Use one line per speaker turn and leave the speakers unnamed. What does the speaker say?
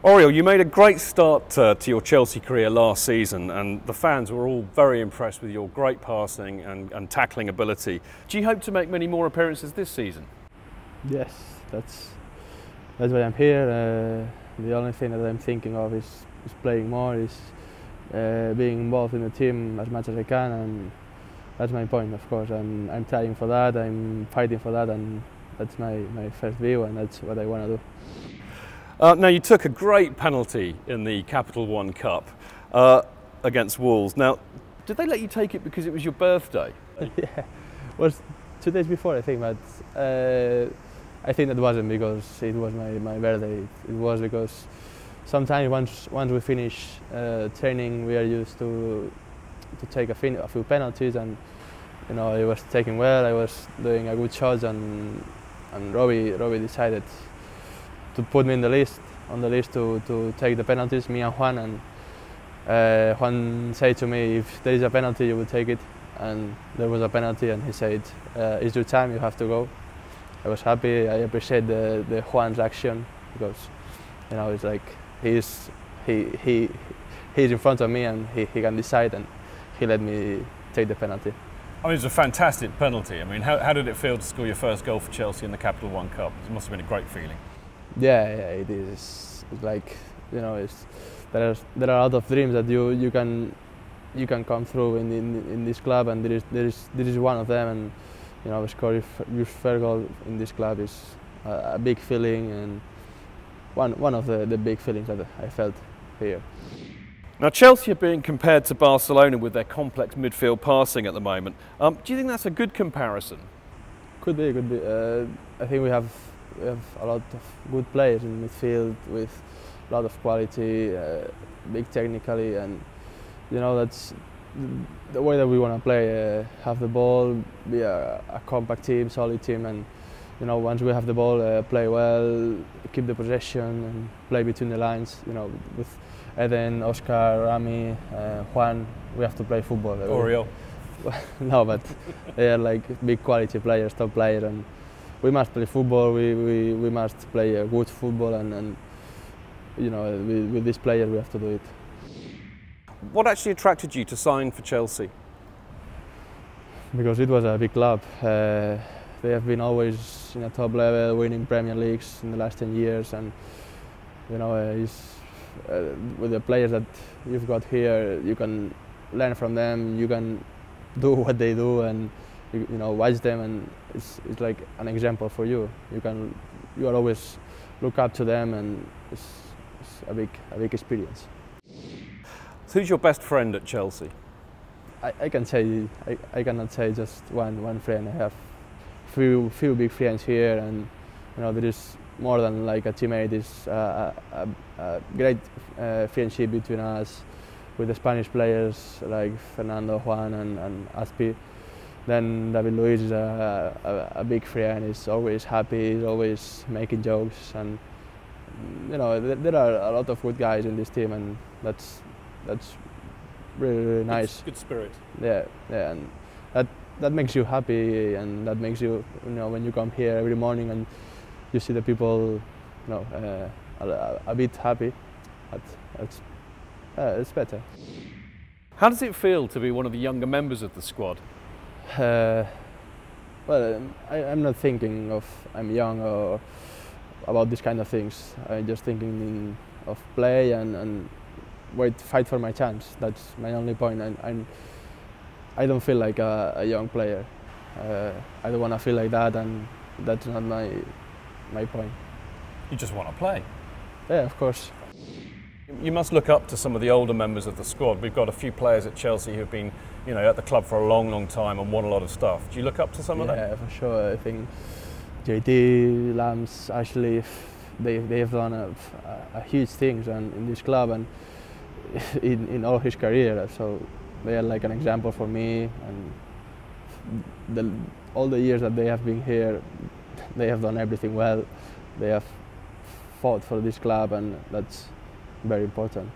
Oriol, you made a great start to your Chelsea career last season, and the fans were all very impressed with your great passing and tackling ability. Do you hope to make many more appearances this season?
Yes, that's why I'm here. The only thing that I'm thinking of is playing more, is being involved in the team as much as I can, and that's my point. Of course, I'm trying for that. I'm fighting for that, and that's my first view, and that's what I want to do.
Now, you took a great penalty in the Capital One Cup against Wolves. Now, did they let you take it because it was your birthday?
Yeah, it was 2 days before, I think, but I think that wasn't because it was my birthday. It was because sometimes once we finish training, we are used to take a few penalties, and you know, I was taking well. I was doing a good shot, and Robbie decided to put me on the list to take the penalties, me and Juan. And Juan said to me, if there is a penalty, you will take it. And there was a penalty, and he said, it's your time, you have to go. I was happy. I appreciate the Juan's action, because you know, it's like he's in front of me, and he can decide, and he let me take the penalty.
I mean, it was a fantastic penalty. I mean, how did it feel to score your first goal for Chelsea in the Capital One Cup? It must have been a great feeling.
Yeah, it is. It's like, you know, there are a lot of dreams that you can come through in this club, and this is one of them. And you know, score your first goal in this club is a big feeling, and one of the big feelings that I felt here.
Now, Chelsea are being compared to Barcelona with their complex midfield passing at the moment. Do you think that's a good comparison?
Could be. I think we have a lot of good players in midfield with a lot of quality, big technically, and you know, that's the way that we want to play. Have the ball, be a compact team, solid team, and you know, once we have the ball, play well, keep the possession, and play between the lines. You know, with Eden, Oscar, Rami, Juan, we have to play football.
Oriol.
No, but they are like big quality players, top players, and we must play football. We must play good football, and you know, with this player we have to do it.
What actually attracted you to sign for Chelsea?
Because it was a big club. They have been always in a top level, winning Premier Leagues in the last 10 years, and you know, with the players that you've got here, you can learn from them. You can do what they do, and you know, watch them, and it's like an example for you. You are always look up to them, and it's a big experience.
So who's your best friend at Chelsea?
I can say I cannot say just one friend. I have few big friends here, and you know, there is more than like a teammate. It's a great friendship between us with the Spanish players like Fernando, Juan, and Aspi. Then David Luiz is a big friend. He's always happy. He's always making jokes, and you know, there are a lot of good guys in this team, and that's really nice.
Good spirit.
Yeah, and that makes you happy, and that makes you, you know, when you come here every morning and you see the people, you know, a bit happy. It's better.
How does it feel to be one of the younger members of the squad?
Well, I'm not thinking of I'm young or about these kind of things. I'm just thinking of play and fight for my chance. That's my only point. I don't feel like a young player. I don't want to feel like that, and that's not my point.
You just want to play?
Yeah, of course.
You must look up to some of the older members of the squad. We've got a few players at Chelsea who've been, you know, at the club for a long time and won a lot of stuff. Do you look up to some of them?
Yeah, for sure. I think JD, Lams, Ashley, they have done a huge things in this club and in all his career. So they are like an example for me. And all the years that they have been here, they have done everything well. They have fought for this club, and that's very important.